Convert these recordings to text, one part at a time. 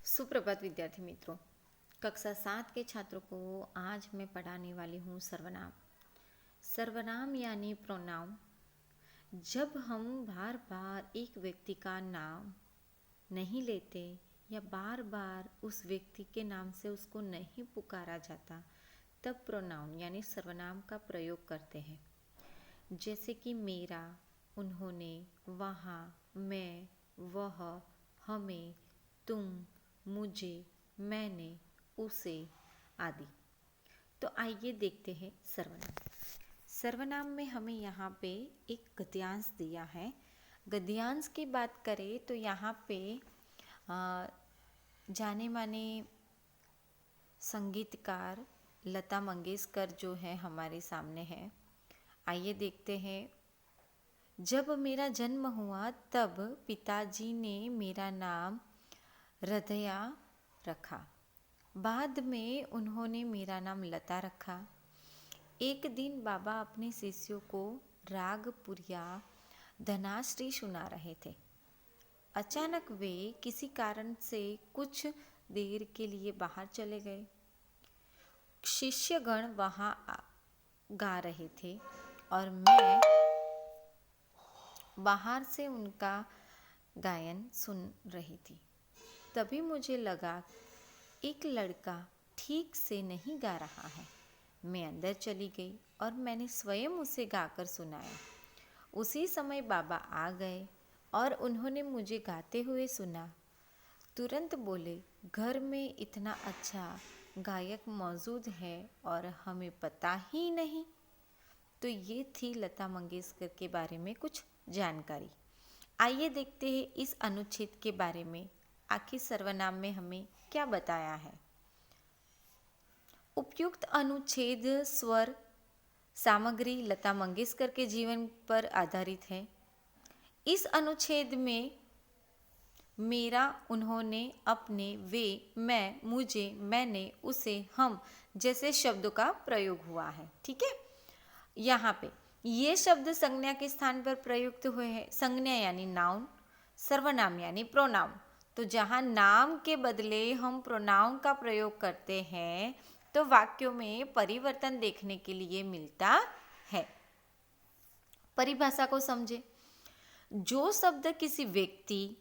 सुप्रभात विद्यार्थी मित्रों। कक्षा 7 के छात्रों को आज मैं पढ़ाने वाली हूँ सर्वनाम। सर्वनाम यानी प्रोनाउन। जब हम बार बार एक व्यक्ति का नाम नहीं लेते या बार बार उस व्यक्ति के नाम से उसको नहीं पुकारा जाता, तब प्रोनाउन यानी सर्वनाम का प्रयोग करते हैं। जैसे कि मेरा, उन्होंने, वहाँ, मैं, वह, हमें, तुम, मुझे, मैंने, उसे आदि। तो आइए देखते हैं सर्वनाम। सर्वनाम में हमें यहाँ पे एक गद्यांश दिया है। गद्यांश की बात करें तो यहाँ पे जाने माने संगीतकार लता मंगेशकर जो है हमारे सामने है। आइए देखते हैं। जब मेरा जन्म हुआ तब पिताजी ने मेरा नाम हृदया रखा। बाद में उन्होंने मेरा नाम लता रखा। एक दिन बाबा अपने शिष्यों को राग पुरिया धनाश्री सुना रहे थे। अचानक वे किसी कारण से कुछ देर के लिए बाहर चले गए। शिष्यगण वहाँ गा रहे थे और मैं बाहर से उनका गायन सुन रही थी। तभी मुझे लगा एक लड़का ठीक से नहीं गा रहा है। मैं अंदर चली गई और मैंने स्वयं उसे गाकर सुनाया। उसी समय बाबा आ गए और उन्होंने मुझे गाते हुए सुना। तुरंत बोले, घर में इतना अच्छा गायक मौजूद है और हमें पता ही नहीं। तो ये थी लता मंगेशकर के बारे में कुछ जानकारी। आइए देखते हैं इस अनुच्छेद के बारे में। आखिर सर्वनाम में हमें क्या बताया है। उपयुक्त अनुच्छेद स्वर सामग्री लता मंगेशकर के जीवन पर आधारित है। इस अनुच्छेद में मेरा, उन्होंने, अपने, वे, मैं, मुझे, मैंने, उसे, हम जैसे शब्दों का प्रयोग हुआ है। ठीक है। यहाँ पे ये शब्द संज्ञा के स्थान पर प्रयुक्त हुए हैं। संज्ञा यानी नाउन, सर्वनाम यानी प्रोनाउन। तो जहाँ नाम के बदले हम प्रोनाउन का प्रयोग करते हैं तो वाक्यों में परिवर्तन देखने के लिए मिलता है। परिभाषा को समझे। जो शब्द किसी व्यक्ति,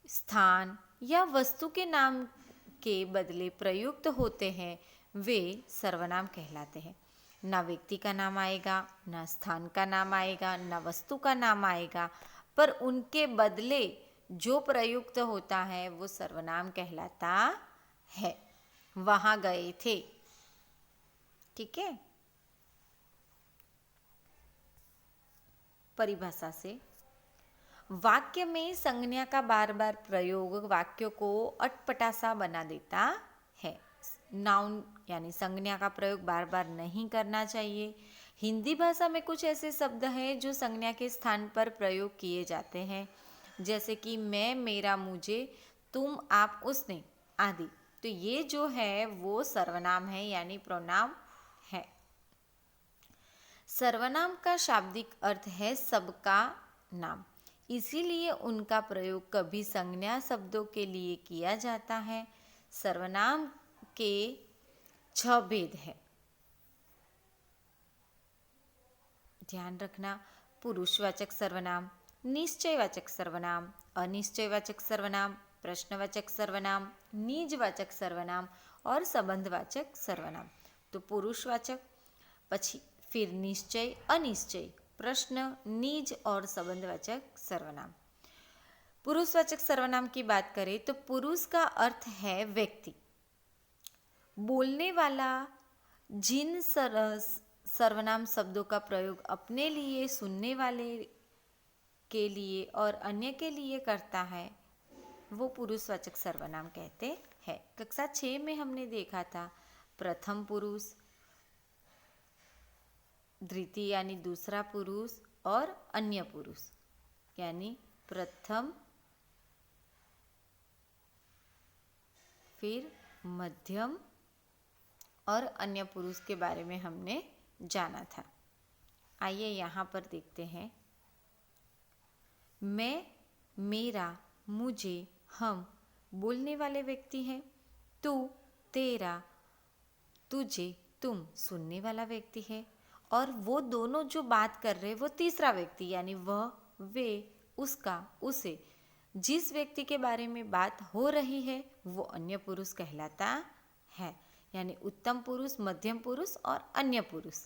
स्थान या वस्तु के नाम के बदले प्रयुक्त होते हैं वे सर्वनाम कहलाते हैं। ना व्यक्ति का नाम आएगा, ना स्थान का नाम आएगा, ना वस्तु का नाम आएगा, पर उनके बदले जो प्रयुक्त होता है वो सर्वनाम कहलाता है। वहां गए थे। ठीक है। परिभाषा से, वाक्य में संज्ञा का बार बार प्रयोग वाक्यों को अटपटा सा बना देता है। नाउन यानी संज्ञा का प्रयोग बार बार नहीं करना चाहिए। हिंदी भाषा में कुछ ऐसे शब्द हैं जो संज्ञा के स्थान पर प्रयोग किए जाते हैं, जैसे कि मैं, मेरा, मुझे, तुम, आप, उसने आदि। तो ये जो है वो सर्वनाम है यानी प्रोनाउन है। सर्वनाम का शाब्दिक अर्थ है सबका नाम, इसीलिए उनका प्रयोग कभी संज्ञा शब्दों के लिए किया जाता है। सर्वनाम के 6 भेद है। ध्यान रखना। पुरुषवाचक सर्वनाम, निश्चयवाचक सर्वनाम, अनिश्चयवाचक सर्वनाम, प्रश्नवाचक सर्वनाम, निजवाचक सर्वनाम और संबंधवाचक सर्वनाम। तो पुरुषवाचक, પછી फिर निश्चय, अनिश्चय, प्रश्न, निज और संबंधवाचक सर्वनाम। पुरुषवाचक सर्वनाम की बात करें तो पुरुष का अर्थ है व्यक्ति। बोलने वाला जिन सर्वनाम शब्दों का प्रयोग अपने लिए, सुनने वाले के लिए और अन्य के लिए करता है वो पुरुषवाचक सर्वनाम कहते हैं। कक्षा 6 में हमने देखा था प्रथम पुरुष, द्वितीय यानी दूसरा पुरुष और अन्य पुरुष यानी प्रथम, फिर मध्यम और अन्य पुरुष के बारे में हमने जाना था। आइए यहाँ पर देखते हैं। मैं, मेरा, मुझे, हम बोलने वाले व्यक्ति है। तू, तेरा, तुझे, तुम सुनने वाला व्यक्ति है। और वो दोनों जो बात कर रहे हैं वो तीसरा व्यक्ति, यानी वह, वे, उसका, उसे। जिस व्यक्ति के बारे में बात हो रही है वो अन्य पुरुष कहलाता है, यानी उत्तम पुरुष, मध्यम पुरुष और अन्य पुरुष।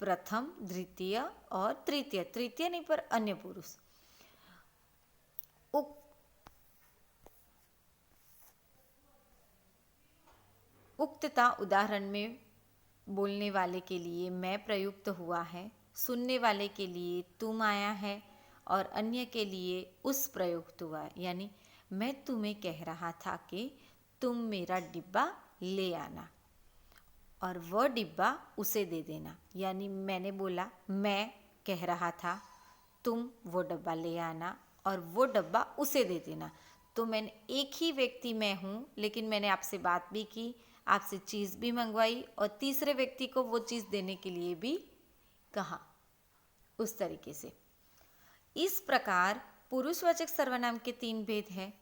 प्रथम, द्वितीय और तृतीय, तृतीय नहीं पर अन्य पुरुष। उक्तता उदाहरण में बोलने वाले के लिए मैं प्रयुक्त हुआ है, सुनने वाले के लिए तुम आया है और अन्य के लिए उस प्रयुक्त हुआ है। यानी मैं तुम्हें कह रहा था कि तुम मेरा डिब्बा ले आना और वह डिब्बा उसे दे देना। यानी मैंने बोला, मैं कह रहा था तुम वो डब्बा ले आना और वो डब्बा उसे दे देना। तो मैंने एक ही व्यक्ति मैं हूँ, लेकिन मैंने आपसे बात भी की, आपसे चीज़ भी मंगवाई और तीसरे व्यक्ति को वो चीज़ देने के लिए भी कहा। उस तरीके से इस प्रकार पुरुषवाचक सर्वनाम के 3 भेद हैं।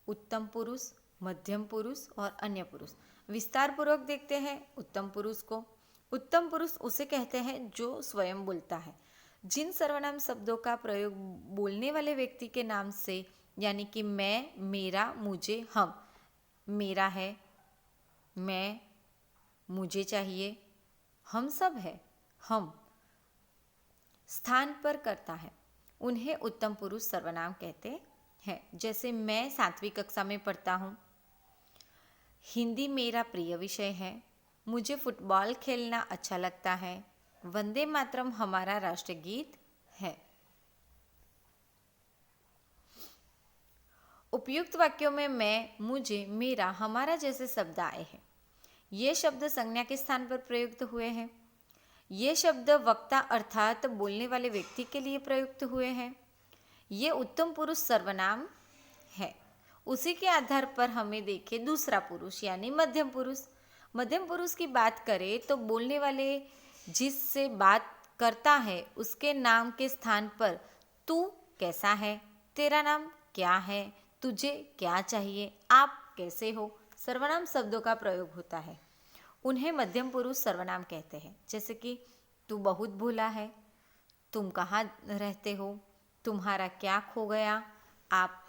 उत्तम पुरुष, मध्यम पुरुष और अन्य पुरुष। विस्तार पूर्वक देखते हैं उत्तम पुरुष को। उत्तम पुरुष उसे कहते हैं जो स्वयं बोलता है। जिन सर्वनाम शब्दों का प्रयोग बोलने वाले व्यक्ति के नाम से, यानी कि मैं, मेरा, मुझे, हम, मेरा है, मैं, मुझे चाहिए, हम सब है, हम, स्थान पर करता है, उन्हें उत्तम पुरुष सर्वनाम कहते हैं। जैसे मैं 7वीं कक्षा में पढ़ता हूँ, हिंदी मेरा प्रिय विषय है, मुझे फुटबॉल खेलना अच्छा लगता है, वंदे मातरम हमारा राष्ट्रीय गीत है। उपयुक्त वाक्यों में मैं, मुझे, मेरा, हमारा जैसे शब्द आए हैं। ये शब्द संज्ञा के स्थान पर प्रयुक्त हुए हैं। ये शब्द वक्ता अर्थात बोलने वाले व्यक्ति के लिए प्रयुक्त हुए हैं। ये उत्तम पुरुष सर्वनाम है। उसी के आधार पर हमें देखें दूसरा पुरुष यानी मध्यम पुरुष। मध्यम पुरुष की बात करें तो बोलने वाले जिससे बात करता है उसके नाम के स्थान पर तू कैसा है, तेरा नाम क्या है, तुझे क्या चाहिए, आप कैसे हो सर्वनाम शब्दों का प्रयोग होता है। उन्हें मध्यम पुरुष सर्वनाम कहते हैं। जैसे कि तू बहुत भोला है, तुम कहाँ रहते हो, तुम्हारा क्या खो गया, आप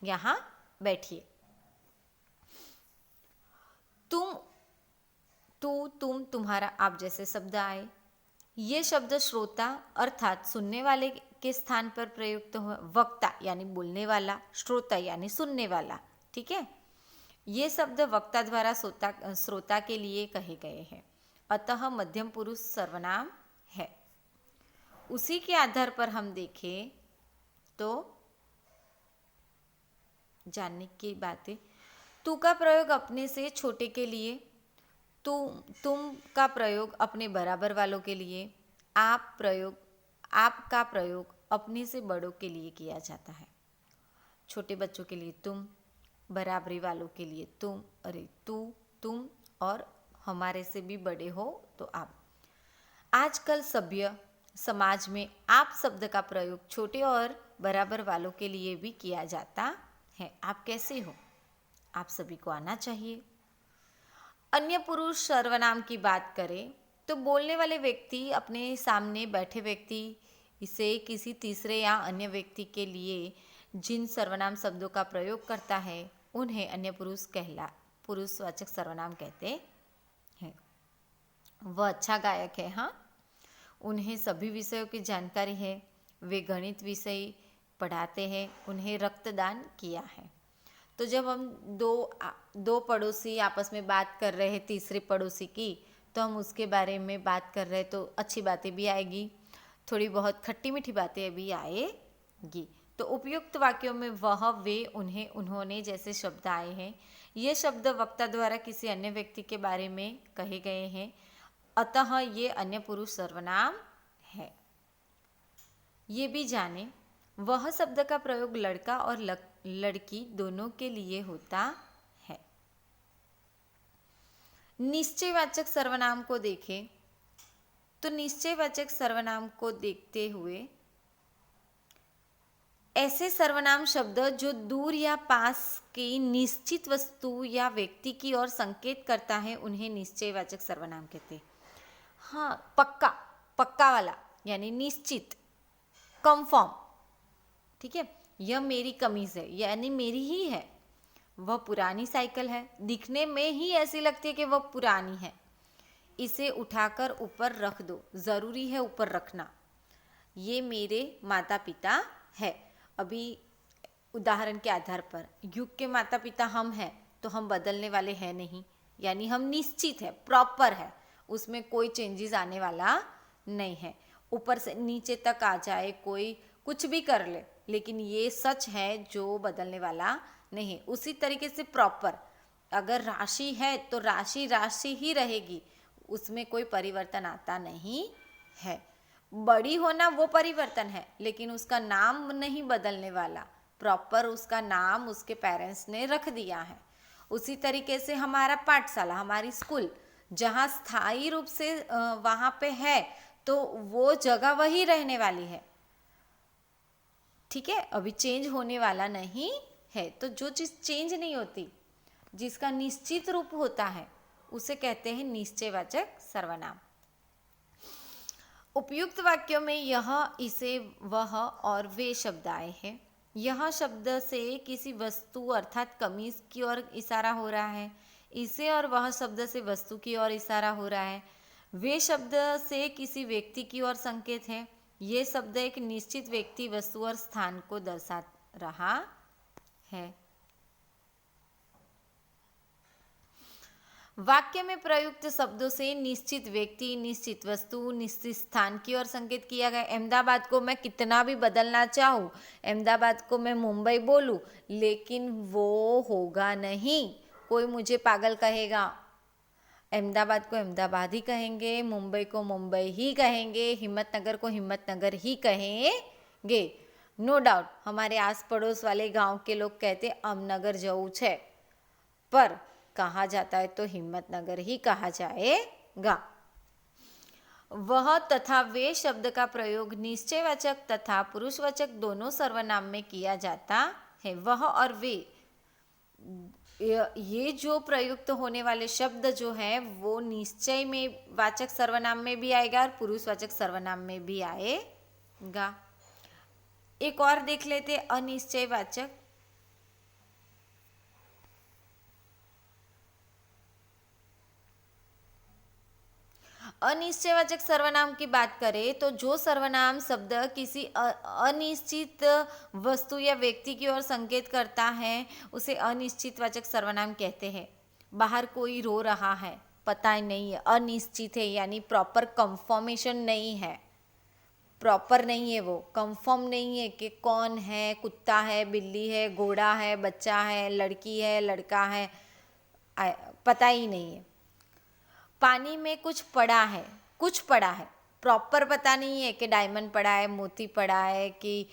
यहाँ बैठिए। तुम, तू, तुम, तुम्हारा, आप जैसे शब्द आए। ये शब्द श्रोता अर्थात सुनने वाले के स्थान पर प्रयुक्त हुआ। वक्ता यानी बोलने वाला, श्रोता यानी सुनने वाला। ठीक है, ये शब्द वक्ता द्वारा श्रोता के लिए कहे गए हैं, अतः मध्यम पुरुष सर्वनाम है। उसी के आधार पर हम देखें तो जानने की बातें, तू का प्रयोग अपने से छोटे के लिए, तुम का प्रयोग अपने बराबर वालों के लिए, आप का प्रयोग अपने से बड़ों के लिए किया जाता है। छोटे बच्चों के लिए तुम, बराबरी वालों के लिए तुम, अरे तू, तुम, और हमारे से भी बड़े हो तो आप। आजकल सभ्य समाज में आप शब्द का प्रयोग छोटे और बराबर वालों के लिए भी किया जाता है। आप कैसे हो, आप सभी को आना चाहिए। अन्य पुरुष सर्वनाम की बात करें तो बोलने वाले व्यक्ति अपने सामने बैठे व्यक्ति इसे किसी तीसरे या अन्य व्यक्ति के लिए जिन सर्वनाम शब्दों का प्रयोग करता है उन्हें अन्य पुरुषवाचक सर्वनाम कहते हैं। वह अच्छा गायक है, हाँ, उन्हें सभी विषयों की जानकारी है, वे गणित विषय पढ़ाते हैं, उन्हें रक्तदान किया है। तो जब हम दो पड़ोसी आपस में बात कर रहे हैं तीसरे पड़ोसी की, तो हम उसके बारे में बात कर रहे हैं तो अच्छी बातें भी आएगी, थोड़ी बहुत खट्टी मीठी बातें भी आएगी। तो उपयुक्त वाक्यों में वह, वे, उन्हें, उन्होंने जैसे शब्द आए हैं। ये शब्द वक्ता द्वारा किसी अन्य व्यक्ति के बारे में कहे गए हैं, अतः ये अन्य पुरुष सर्वनाम है। ये भी जाने, वह शब्द का प्रयोग लड़का और लड़की दोनों के लिए होता है। निश्चयवाचक सर्वनाम को देखें तो निश्चयवाचक सर्वनाम को देखते हुए ऐसे सर्वनाम शब्द जो दूर या पास की निश्चित वस्तु या व्यक्ति की ओर संकेत करता है उन्हें निश्चयवाचक सर्वनाम कहते हैं। हाँ, पक्का, पक्का वाला यानी निश्चित, कंफर्म। ठीक है, यह मेरी कमीज है यानी मेरी ही है। वह पुरानी साइकिल है, दिखने में ही ऐसी लगती है कि वह पुरानी है। इसे उठाकर ऊपर रख दो, जरूरी है ऊपर रखना। ये मेरे माता पिता है। अभी उदाहरण के आधार पर युग के माता पिता हम हैं तो हम बदलने वाले हैं नहीं, यानी हम निश्चित है, प्रॉपर है, उसमें कोई चेंजेस आने वाला नहीं है। ऊपर से नीचे तक आ जाए, कोई कुछ भी कर ले, लेकिन ये सच है जो बदलने वाला नहीं। उसी तरीके से प्रॉपर, अगर राशि है तो राशि राशि ही रहेगी, उसमें कोई परिवर्तन आता नहीं है। बड़ी होना वो परिवर्तन है, लेकिन उसका नाम नहीं बदलने वाला, प्रॉपर उसका नाम उसके पेरेंट्स ने रख दिया है। उसी तरीके से हमारा पाठशाला, हमारी स्कूल जहाँ स्थायी रूप से वहाँ पे है तो वो जगह वही रहने वाली है। ठीक है, अभी चेंज होने वाला नहीं है। तो जो चीज़ चेंज नहीं होती, जिसका निश्चित रूप होता है, उसे कहते हैं निश्चयवाचक सर्वनाम। उपयुक्त वाक्यों में यह, इसे, वह और वे शब्द आए हैं। यह शब्द से किसी वस्तु अर्थात कमीज की ओर इशारा हो रहा है। इसे और वह शब्द से वस्तु की ओर इशारा हो रहा है। वे शब्द से किसी व्यक्ति की ओर संकेत है। ये शब्द एक निश्चित व्यक्ति, वस्तु और स्थान को दर्शा रहा है। वाक्य में प्रयुक्त शब्दों से निश्चित व्यक्ति, निश्चित वस्तु, निश्चित स्थान की ओर संकेत किया गया। अहमदाबाद को मैं कितना भी बदलना चाहूँ, अहमदाबाद को मैं मुंबई बोलूँ, लेकिन वो होगा नहीं। कोई मुझे पागल कहेगा। अहमदाबाद को अहमदाबाद ही कहेंगे, मुंबई को मुंबई ही कहेंगे, हिम्मतनगर को हिम्मतनगर ही कहेंगे। नो डाउट हमारे आस पड़ोस वाले गांव के लोग कहते अमनगर जऊ छे, पर कहा जाता है तो हिम्मतनगर ही कहा जाएगा। वह तथा वे शब्द का प्रयोग निश्चयवाचक तथा पुरुषवाचक दोनों सर्वनाम में किया जाता है। वह और वे, ये जो प्रयुक्त होने वाले शब्द जो है वो निश्चय में वाचक सर्वनाम में भी आएगा और पुरुषवाचक सर्वनाम में भी आएगा। एक और देख लेते अनिश्चयवाचक। अनिश्चयवाचक सर्वनाम की बात करें तो जो सर्वनाम शब्द किसी अनिश्चित वस्तु या व्यक्ति की ओर संकेत करता है उसे अनिश्चितवाचक सर्वनाम कहते हैं। बाहर कोई रो रहा है, पता ही नहीं है, अनिश्चित है, यानी प्रॉपर कंफर्मेशन नहीं है, प्रॉपर नहीं है, वो कंफर्म नहीं है कि कौन है, कुत्ता है, बिल्ली है, घोड़ा है, बच्चा है, लड़की है, लड़का है, पता ही नहीं है। पानी में कुछ पड़ा है, कुछ पड़ा है, प्रॉपर पता नहीं है कि डायमंड पड़ा है, मोती पड़ा है, कि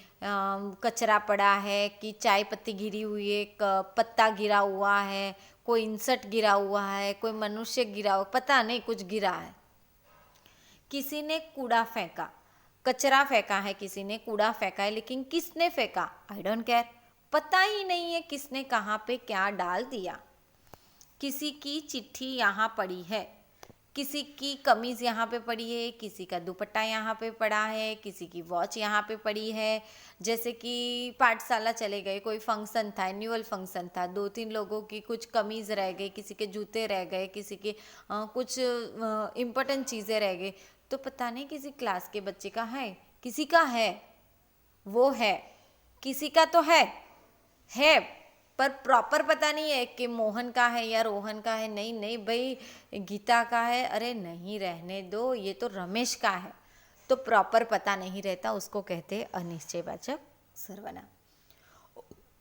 कचरा पड़ा है, कि चाय पत्ती गिरी हुई है, पत्ता गिरा हुआ है, कोई इंसेक्ट गिरा हुआ है, कोई मनुष्य गिरा हुआ, पता नहीं, कुछ गिरा है। किसी ने कूड़ा फेंका, कचरा फेंका है, किसी ने कूड़ा फेंका है, लेकिन किसने फेंका, आई डोंट केयर, पता ही नहीं है किसने कहाँ पे क्या डाल दिया। किसी की चिट्ठी यहाँ पड़ी है, किसी की कमीज यहाँ पे पड़ी है, किसी का दुपट्टा यहाँ पे पड़ा है, किसी की वॉच यहाँ पे पड़ी है। जैसे कि पाठशाला चले गए, कोई फंक्शन था, एनुअल फंक्शन था, 2-3 लोगों की कुछ कमीज रह गई, किसी के जूते रह गए, किसी के कुछ इम्पोर्टेंट चीज़ें रह गई, तो पता नहीं किसी क्लास के बच्चे का है, किसी का है, वो है, किसी का तो है, पर प्रॉपर पता नहीं है कि मोहन का है या रोहन का है। नहीं नहीं भाई, गीता का है, अरे नहीं, रहने दो, ये तो रमेश का है। तो प्रॉपर पता नहीं रहता, उसको कहते हैं अनिश्चयवाचक सर्वनाम।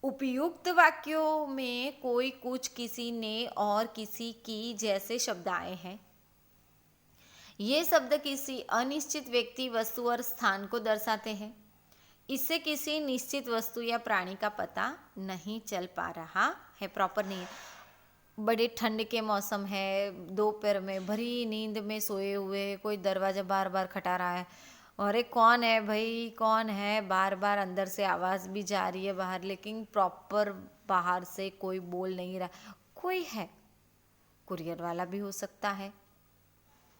उपयुक्त वाक्यों में कोई, कुछ, किसी ने और किसी की जैसे शब्द आए हैं। ये शब्द किसी अनिश्चित व्यक्ति, वस्तु और स्थान को दर्शाते हैं। इससे किसी निश्चित वस्तु या प्राणी का पता नहीं चल पा रहा है, प्रॉपर नहीं है। बड़े ठंड के मौसम है, दोपहर में भरी नींद में सोए हुए, कोई दरवाज़ा बार बार खटा रहा है, अरे कौन है भाई, कौन है, बार बार अंदर से आवाज़ भी जा रही है बाहर, लेकिन प्रॉपर बाहर से कोई बोल नहीं रहा। कोई है, कुरियर वाला भी हो सकता है,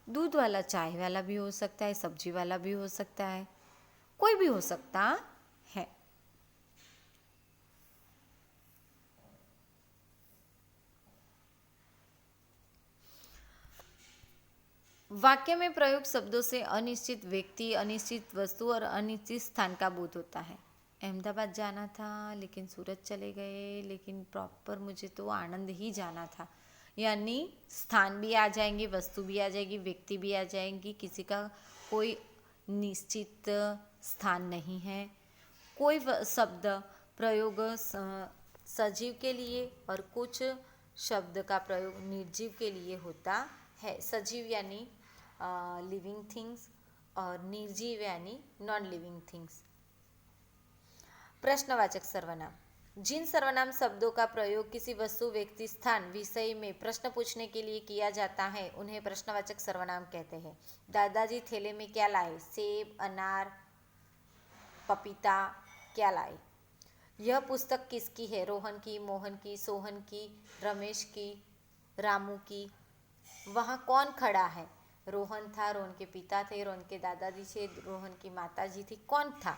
दूध वाला, चाय वाला भी हो सकता है, सब्जी वाला भी हो सकता है, कोई भी हो सकता है। वाक्य में प्रयुक्त शब्दों से अनिश्चित व्यक्ति, अनिश्चित वस्तु और अनिश्चित स्थान का बोध होता है। अहमदाबाद जाना था लेकिन सूरत चले गए, लेकिन प्रॉपर मुझे तो आनंद ही जाना था। यानी स्थान भी आ जाएंगे, वस्तु भी आ जाएगी, व्यक्ति भी आ जाएंगी, किसी का कोई निश्चित स्थान नहीं है। कोई शब्द प्रयोग सजीव के लिए और कुछ शब्द का प्रयोग निर्जीव के लिए होता है। सजीव यानी लिविंग थिंग्स और निर्जीव यानी नॉन लिविंग थिंग्स। प्रश्नवाचक सर्वनाम। जिन सर्वनाम शब्दों का प्रयोग किसी वस्तु, व्यक्ति, स्थान, विषय में प्रश्न पूछने के लिए किया जाता है उन्हें प्रश्नवाचक सर्वनाम कहते हैं। दादाजी थैले में क्या लाए? सेब, अनार, पपीता क्या लाए? यह पुस्तक किसकी है? रोहन की, मोहन की, सोहन की, रमेश की, रामू की। वहाँ कौन खड़ा है? रोहन था, रोहन के पिता थे, रोहन के दादाजी थे, रोहन की माताजी थी। कौन था?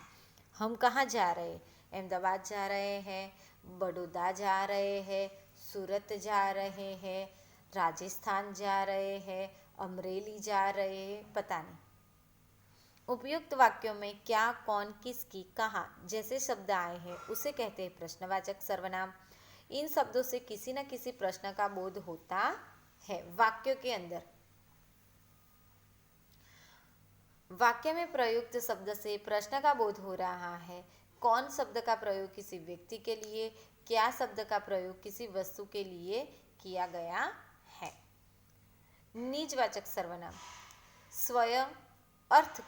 हम कहाँ जा रहे? अहमदाबाद जा रहे हैं, बड़ौदा जा रहे हैं, सूरत जा रहे हैं, राजस्थान जा रहे हैं, अमरेली जा रहे हैं, पता नहीं। उपयुक्त वाक्यों में क्या, कौन, किसकी, कहाँ जैसे शब्द आए हैं उसे कहते हैं प्रश्नवाचक सर्वनाम। इन शब्दों से किसी न किसी प्रश्न का बोध होता है। वाक्यों के अंदर वाक्य में प्रयुक्त शब्द से प्रश्न का बोध हो रहा है। कौन शब्द का प्रयोग किसी व्यक्ति के लिए, क्या शब्द का प्रयोग किसी वस्तु के लिए किया गया है। निजवाचक सर्वनाम। स्वयं अर्थ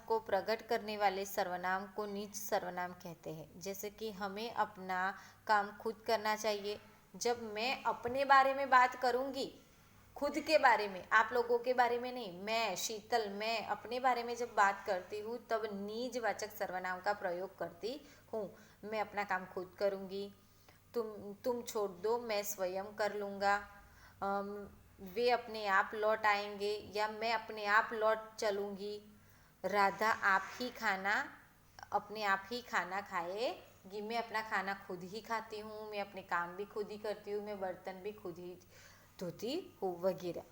को प्रकट करने वाले सर्वनाम को निज सर्वनाम कहते हैं। जैसे कि हमें अपना काम खुद करना चाहिए। जब मैं अपने बारे में बात करूंगी, खुद के बारे में, आप लोगों के बारे में नहीं, मैं शीतल, मैं अपने बारे में जब बात करती हूँ तब निजवाचक सर्वनाम का प्रयोग करती हूँ। मैं अपना काम खुद करूँगी, तुम छोड़ दो, मैं स्वयं कर लूँगा, वे अपने आप लौट आएंगे या मैं अपने आप लौट चलूँगी, राधा अपने आप ही खाना खाएगी, मैं अपना खाना खुद ही खाती हूँ, मैं अपने काम भी खुद ही करती हूँ, मैं बर्तन भी खुद ही धोती हूँ, वगैरह।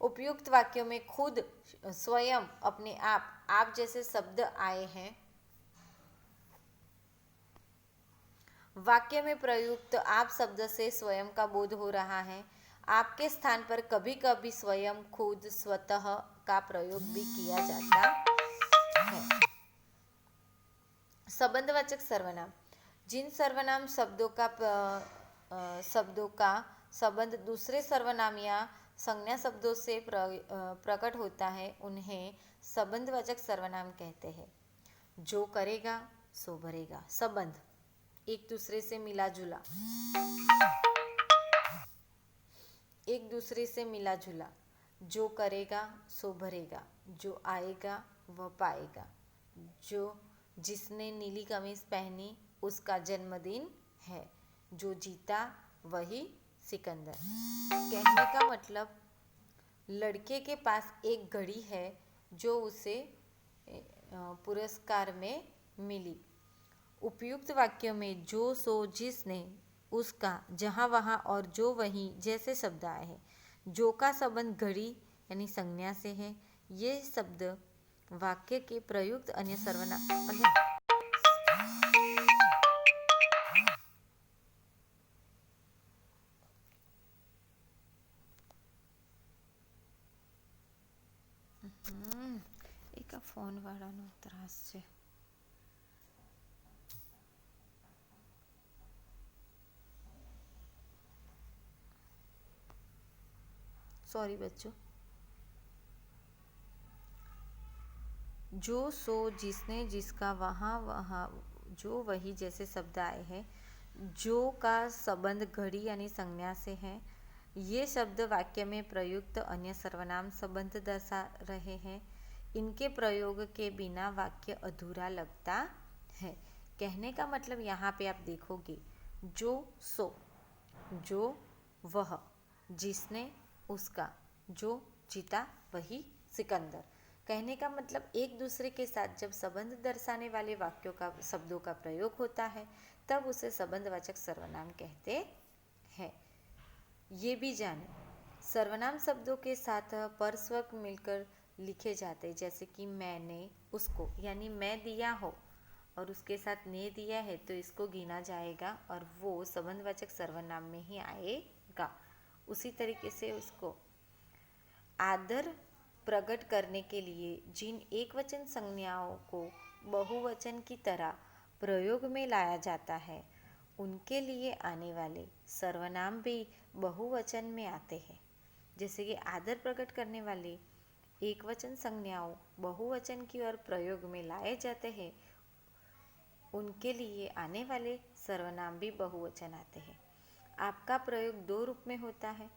उपयुक्त वाक्यों में खुद, स्वयं, अपने आप जैसे शब्द आए हैं। वाक्य में प्रयुक्त आप शब्द से स्वयं का बोध हो रहा है। आपके स्थान पर कभी कभी स्वयं, खुद, स्वतः का प्रयोग भी किया जाता है। संबंधवाचक सर्वनाम। जिन सर्वनाम शब्दों का संबंध दूसरे सर्वनाम या संज्ञा शब्दों से प्रकट होता है उन्हें संबंधवाचक सर्वनाम कहते हैं। जो करेगा सो भरेगा। संबंध, एक दूसरे से मिला जुला, एक दूसरे से मिला जुला। जो करेगा सो भरेगा, जो आएगा वह पाएगा, जिसने नीली कमीज पहनी उसका जन्मदिन है, जो जीता वही सिकंदर। कहने का मतलब, लड़के के पास एक घड़ी है जो उसे पुरस्कार में मिली। उपयुक्त वाक्यों में जो, सो, जिसने, उसका, जहाँ वहाँ और जो वहीं जैसे शब्द आए हैं। जो का संबंध घड़ी यानी संज्ञा से है। ये शब्द वाक्य के प्रयुक्त अन्य सर्वनाम एका फोन वाળાનો ત્રાસ છે। सॉरी बच्चों। जो, सो, जिसने, जिसका, वहाँ वहाँ, जो वही जैसे शब्द आए हैं। जो का संबंध घड़ी यानी संज्ञा से है। ये शब्द वाक्य में प्रयुक्त अन्य सर्वनाम संबंध दर्शा रहे हैं। इनके प्रयोग के बिना वाक्य अधूरा लगता है। कहने का मतलब यहाँ पे आप देखोगे, जो सो, जो वह, जिसने उसका, जो जीता वही सिकंदर। कहने का मतलब एक दूसरे के साथ जब संबंध दर्शाने वाले वाक्यों का शब्दों का प्रयोग होता है तब उसे संबंधवाचक सर्वनाम कहते हैं। ये भी जाने, सर्वनाम शब्दों के साथ परस्वक मिलकर लिखे जाते, जैसे कि मैंने उसको, यानी मैं दिया हो और उसके साथ ने दिया है तो इसको गिना जाएगा और वो संबंधवाचक सर्वनाम में ही आएगा। उसी तरीके से उसको आदर प्रकट करने के लिए जिन एकवचन संज्ञाओं को बहुवचन की तरह प्रयोग में लाया जाता है उनके लिए आने वाले सर्वनाम भी बहुवचन में आते हैं। जैसे कि आदर प्रकट करने वाले एकवचन संज्ञाओं बहुवचन की ओर प्रयोग में लाए जाते हैं, उनके लिए आने वाले सर्वनाम भी बहुवचन आते हैं। आपका प्रयोग दो रूप में होता है,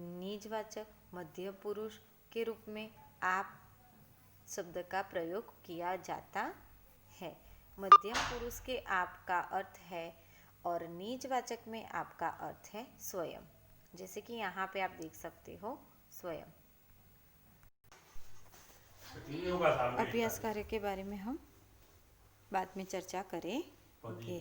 निजवाचक मध्य पुरुष के रूप में आप शब्द का प्रयोग किया जाता है। मध्यम पुरुष के आप का अर्थ है और निजवाचक में आपका अर्थ है स्वयं। जैसे कि यहाँ पे आप देख सकते हो स्वयं। अभ्यास कार्य के बारे में हम बाद में चर्चा करेंगे।